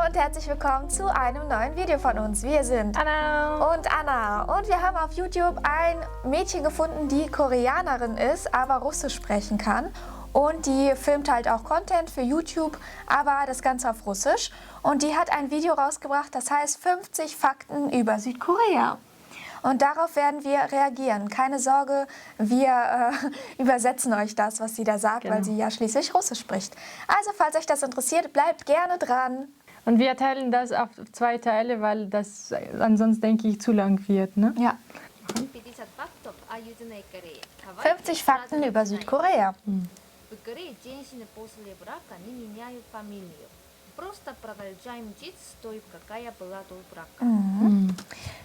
Hallo und herzlich willkommen zu einem neuen Video von uns. Wir sind Anna und Anna und wir haben auf YouTube ein Mädchen gefunden, die Koreanerin ist, aber Russisch sprechen kann. Und die filmt halt auch Content für YouTube, aber das Ganze auf Russisch. Und die hat ein Video rausgebracht, das heißt 50 Fakten über Südkorea. Und darauf werden wir reagieren. Keine Sorge, wir übersetzen euch das, was sie da sagt, weil sie ja schließlich Russisch spricht. Also, falls euch das interessiert, bleibt gerne dran. Und wir teilen das auf 2 Teile, weil das ansonsten, denke ich, zu lang wird. Ne? Ja. 50 Fakten über Südkorea. В Корее женщины после брака не меняют фамилию. Просто продолжаем жить с той, какая была до брака.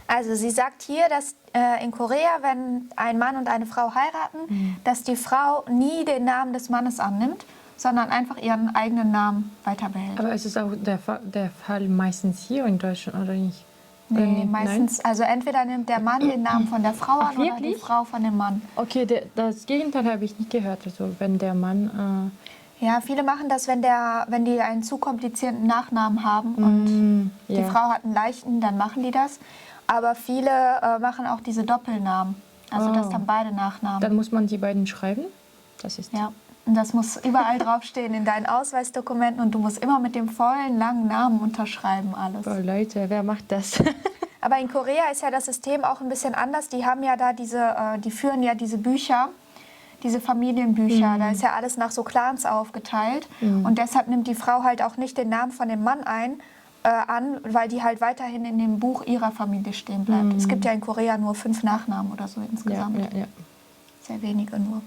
Also sie sagt hier, dass in Korea, wenn ein Mann und eine Frau heiraten, dass die Frau nie den Namen des Mannes annimmt, sondern einfach ihren eigenen Namen weiter behält. Aber ist es auch der Fall meistens hier in Deutschland oder nicht? Nee, meistens. Also entweder nimmt der Mann den Namen von der Frau an oder die Frau von dem Mann. Okay, das Gegenteil habe ich nicht gehört. Also wenn der Mann... Ja, viele machen das, wenn die einen zu komplizierten Nachnamen haben und die Frau hat einen leichten, dann machen die das. Aber viele machen auch diese Doppelnamen. Also das haben beide Nachnamen. Dann muss man die beiden schreiben? Das ist... Ja, und das muss überall draufstehen in deinen Ausweisdokumenten und du musst immer mit dem vollen, langen Namen unterschreiben alles. Oh Leute, wer macht das? Aber in Korea ist ja das System auch ein bisschen anders. Die haben ja da die führen ja diese Bücher, diese Familienbücher. Da ist ja alles nach so Clans aufgeteilt. Und deshalb nimmt die Frau halt auch nicht den Namen von dem Mann an, weil die halt weiterhin in dem Buch ihrer Familie stehen bleibt. Es gibt ja in Korea nur 5 Nachnamen oder so insgesamt. Ja. Sehr wenige nur.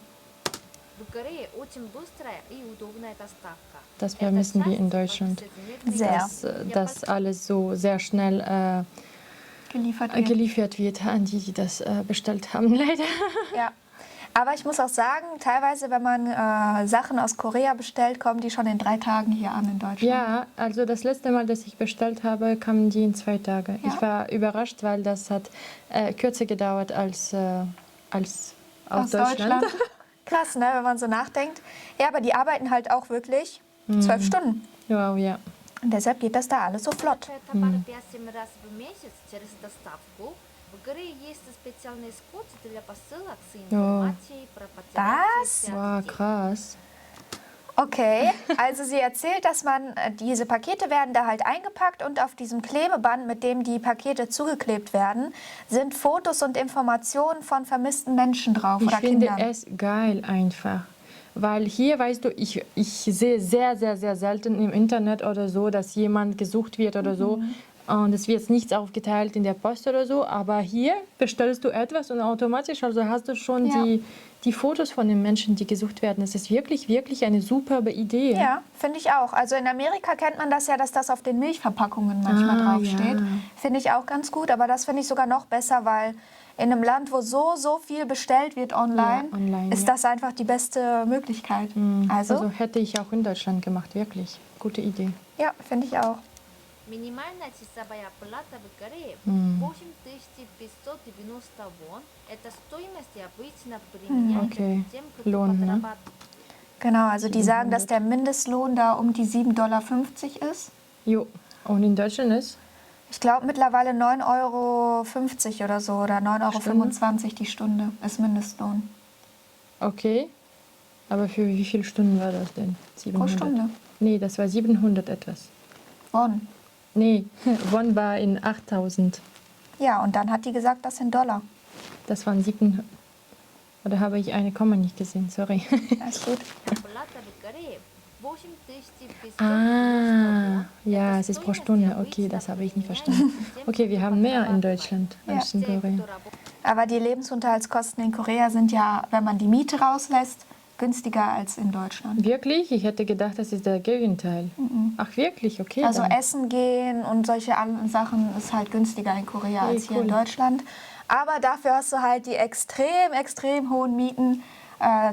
В Корее очень быстрая и удобная доставка. Das vermissen wir in Deutschland. Sehr. Dass alles so sehr schnell geliefert wird an die, die das bestellt haben, leider. Ja. Aber ich muss auch sagen, teilweise, wenn man Sachen aus Korea bestellt, kommen die schon in 3 Tagen hier an in Deutschland. Ja, also das letzte Mal, dass ich bestellt habe, kamen die in 2 Tage. Ja. Ich war überrascht, weil das hat kürzer gedauert als aus Deutschland. Krass, ne, wenn man so nachdenkt. Ja, aber die arbeiten halt auch wirklich 12 Stunden. Wow, ja. Und deshalb geht das da alles so flott. Товары 5-7 раз в месяц через доставку. В Корее есть специальный код для посылок с информацией про потерявшихся Wow, детей. krass. Okay, also sie erzählt, dass diese Pakete werden da halt eingepackt und auf diesem Klebeband, mit dem die Pakete zugeklebt werden, sind Fotos und Informationen von vermissten Menschen drauf Ich oder finde Kindern. es geil einfach. Weil hier, weißt du, ich sehe sehr, sehr, sehr selten im Internet oder so, dass jemand gesucht wird oder so. Und es wird nichts aufgeteilt in der Post oder so. Aber hier bestellst du etwas und automatisch also hast du schon die Fotos von den Menschen, die gesucht werden. Das ist wirklich, wirklich eine super Idee. Ja, finde ich auch. Also in Amerika kennt man das ja, dass das auf den Milchverpackungen manchmal draufsteht. Ja. Finde ich auch ganz gut, aber das finde ich sogar noch besser, weil in einem Land, wo so viel bestellt wird online, ist das einfach die beste Möglichkeit. Also hätte ich auch in Deutschland gemacht, wirklich. Gute Idee. ja, finde ich auch. Минимальная часовая оплата в Корее 8590 вон. Это стоимость обычно применяется Okay. тем, кто Lohn, ne? подрабатывает. Genau, also die sagen, dass der Mindestlohn da um die 7,50 Dollar ist. Jo. Und in Deutschland ist? Ich glaube mittlerweile 9,50 Euro oder so oder 9,25 Euro die Stunde ist Mindestlohn. Okay. Aber für wie viele Stunden war das denn? 700? Pro Stunde. Nee, das war 700 etwas. Won. Nee, Won war in 8000. Ja, und dann hat die gesagt, das sind Dollar. Das waren 700. Oder habe ich eine Komma nicht gesehen? Sorry. Alles gut. Оплата в Корее 8590 Ah, ja, es ist pro Stunde. Okay, das habe ich nicht verstanden. Okay, wir haben mehr in Deutschland als in Korea. Aber die Lebensunterhaltskosten in Korea sind ja, wenn man die Miete rauslässt, günstiger als in Deutschland. Wirklich? Ich hätte gedacht, das ist der Gegenteil. Ach, wirklich? Okay. Also dann. Essen gehen und solche anderen Sachen ist halt günstiger in Korea als hier in cool. Deutschland. Aber dafür hast du halt die extrem hohen Mieten,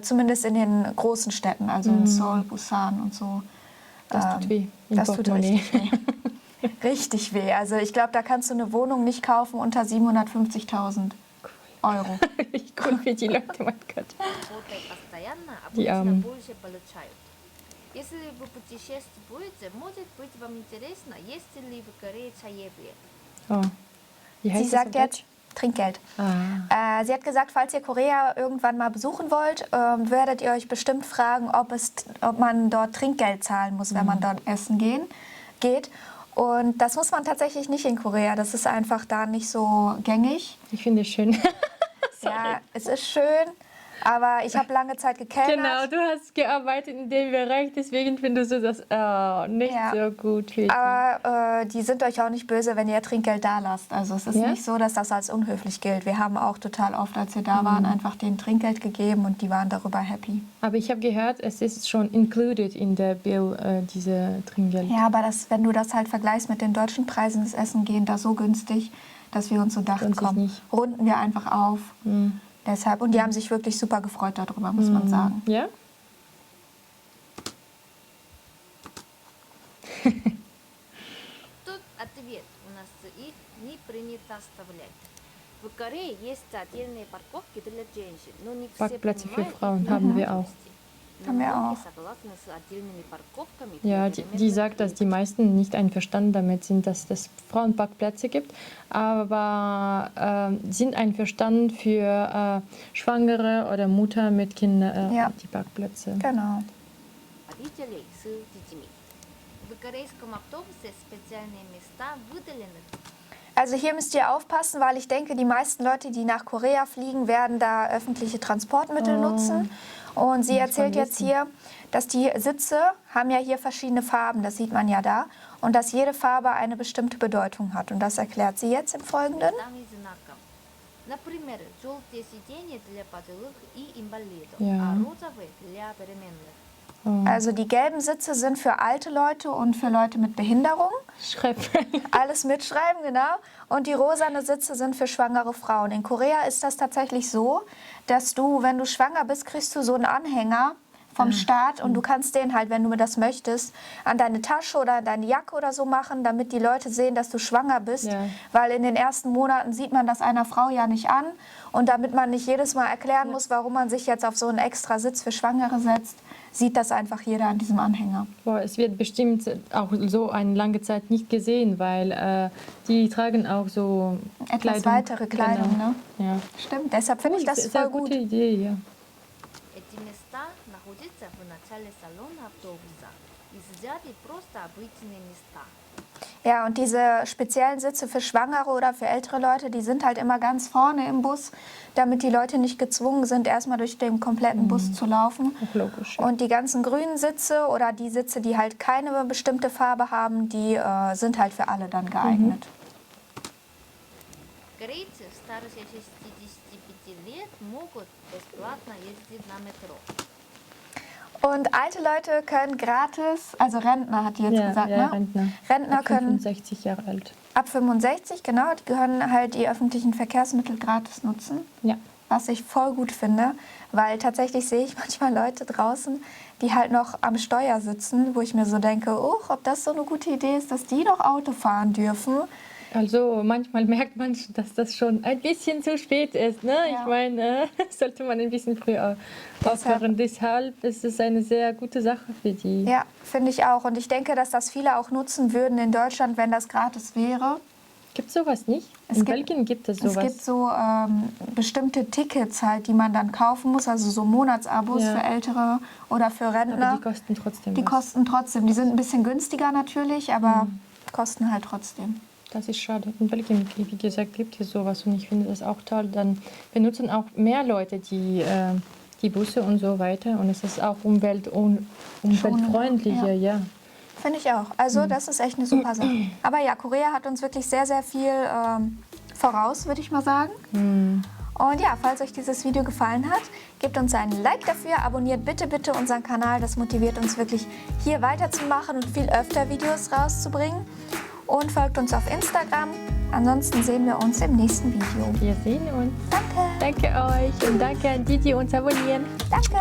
zumindest in den großen Städten, also in Seoul, Busan und so. Das tut weh. Im Das tut Portemonnaie. richtig weh. Richtig weh. Also ich glaube, da kannst du eine Wohnung nicht kaufen unter 750.000 Euro. Cool für die Leute, mein Gott. работая постоянно, Die обычно Armen. больше получают. Если вы путешествуете, может быть вам интересно, есть ли в Корее чаевые? Oh. Wie heißt Sie das auf sagt jetzt Deutsch? Trinkgeld. Ah. Sie hat gesagt, falls ihr Korea irgendwann mal besuchen wollt, werdet ihr euch bestimmt fragen, ob man dort Trinkgeld zahlen muss, wenn man dort essen geht. Und das muss man tatsächlich nicht in Korea. Das ist einfach da nicht so gängig. Ich finde es schön. Ja, es ist schön, aber ich habe lange Zeit gekellnert. Genau, du hast gearbeitet in dem Bereich, deswegen findest du das nicht Ja. so gut für dich. Aber die sind euch auch nicht böse, wenn ihr Trinkgeld da lasst. Also es ist Ja? nicht so, dass das als unhöflich gilt. Wir haben auch total oft, als wir da waren, einfach denen Trinkgeld gegeben und die waren darüber happy. Aber ich habe gehört, es ist schon included in der Bill, diese Trinkgeld. Ja, aber wenn du das halt vergleichst mit den deutschen Preisen, das Essen gehen da so günstig, dass wir uns so dachten, Lohnt sich komm, nicht. runden wir einfach auf. Mhm. Deshalb, und die haben sich wirklich super gefreut darüber, muss man sagen. Ja? Тут ответ. У нас их не принято оставлять. В Корее есть отдельные парковки для женщин, но не все Parkplätze für понимают их Frauen haben wir auch. необходимости. Haben wir Многие auch. согласны с отдельными парковками для Ja, die переменных sagt, dass лиц. die meisten nicht einverstanden damit sind, dass es Frauenparkplätze gibt, aber sind einverstanden für Schwangere oder Mutter mit Kindern Ja. die Parkplätze. Genau. Родителей с детьми. В корейском автобусе специальные места выделены. Also hier müsst ihr aufpassen, weil ich denke, die meisten Leute, die nach Korea fliegen, werden da öffentliche Transportmittel nutzen. Und sie erzählt jetzt hier, dass die Sitze haben ja hier verschiedene Farben, das sieht man ja da. Und dass jede Farbe eine bestimmte Bedeutung hat. Und das erklärt sie jetzt im Folgenden. Там и знаком. Например, желтые сиденья для пожилых и инвалидов, Ja. а розовые для беременных. Also die gelben Sitze sind für alte Leute und für Leute mit Behinderung. Schreib. Alles mitschreiben, genau. Und die rosane Sitze sind für schwangere Frauen. In Korea ist das tatsächlich so, dass du, wenn du schwanger bist, kriegst du so einen Anhänger vom Staat und du kannst den halt, wenn du das möchtest, an deine Tasche oder an deine Jacke oder so machen, damit die Leute sehen, dass du schwanger bist. Ja. Weil in den ersten Monaten sieht man das einer Frau ja nicht an. Und damit man nicht jedes Mal erklären muss, warum man sich jetzt auf so einen extra Sitz für Schwangere setzt, sieht das einfach jeder an diesem Anhänger. Boah, es wird bestimmt auch so eine lange Zeit nicht gesehen, weil die tragen auch so Etwas weitere Kleidung, Genau. ne? Ja. Stimmt, deshalb finde ich das Sehr voll gut. gute Idee, ja. Эти места находятся в начале салона автобуса и сзади просто обычные места. Ja, und diese speziellen Sitze für Schwangere oder für ältere Leute, die sind halt immer ganz vorne im Bus, damit die Leute nicht gezwungen sind, erstmal durch den kompletten Bus zu laufen. Auch logisch. Ja. Und die ganzen grünen Sitze oder die Sitze, die halt keine bestimmte Farbe haben, die sind halt für alle dann geeignet. Корейцы старше 65 лет могут бесплатно ездить на метро. Und alte Leute können gratis, also Rentner hat die jetzt gesagt, ja, ne? Rentner. Rentner Ab können 65 Jahre alt. ab 65, genau, die können halt die öffentlichen Verkehrsmittel gratis nutzen. Ja. Was ich voll gut finde, weil tatsächlich sehe ich manchmal Leute draußen, die halt noch am Steuer sitzen, wo ich mir so denke, oh, ob das so eine gute Idee ist, dass die noch Auto fahren dürfen. Also manchmal merkt man, dass das schon ein bisschen zu spät ist. Ne? Ja. Ich meine, sollte man ein bisschen früher aufhören. Deshalb ist es eine sehr gute Sache für die. Ja, finde ich auch. Und ich denke, dass das viele auch nutzen würden in Deutschland, wenn das gratis wäre. Gibt es sowas nicht? Es In gibt- Belgien gibt es sowas. Es gibt so bestimmte Tickets halt, die man dann kaufen muss, also so Monatsabos Ja. für Ältere oder für Rentner. aber die kosten trotzdem Die was. kosten trotzdem. Die sind ein bisschen günstiger natürlich, aber kosten halt trotzdem. Das ist schade. In Belgien, wie gesagt, gibt es sowas und ich finde das auch toll. Dann benutzen auch mehr Leute die Busse und so weiter und es ist auch umweltfreundlicher, ja. Finde ich auch. Also das ist echt eine super Sache. Aber ja, Korea hat uns wirklich sehr, sehr viel voraus, würde ich mal sagen. Und ja, falls euch dieses Video gefallen hat, gebt uns einen Like dafür, abonniert bitte, bitte unseren Kanal. Das motiviert uns wirklich, hier weiterzumachen und viel öfter Videos rauszubringen. Und folgt uns auf Instagram. Ansonsten sehen wir uns im nächsten Video. Wir sehen uns. Danke. Danke euch und danke an die uns abonnieren. Danke.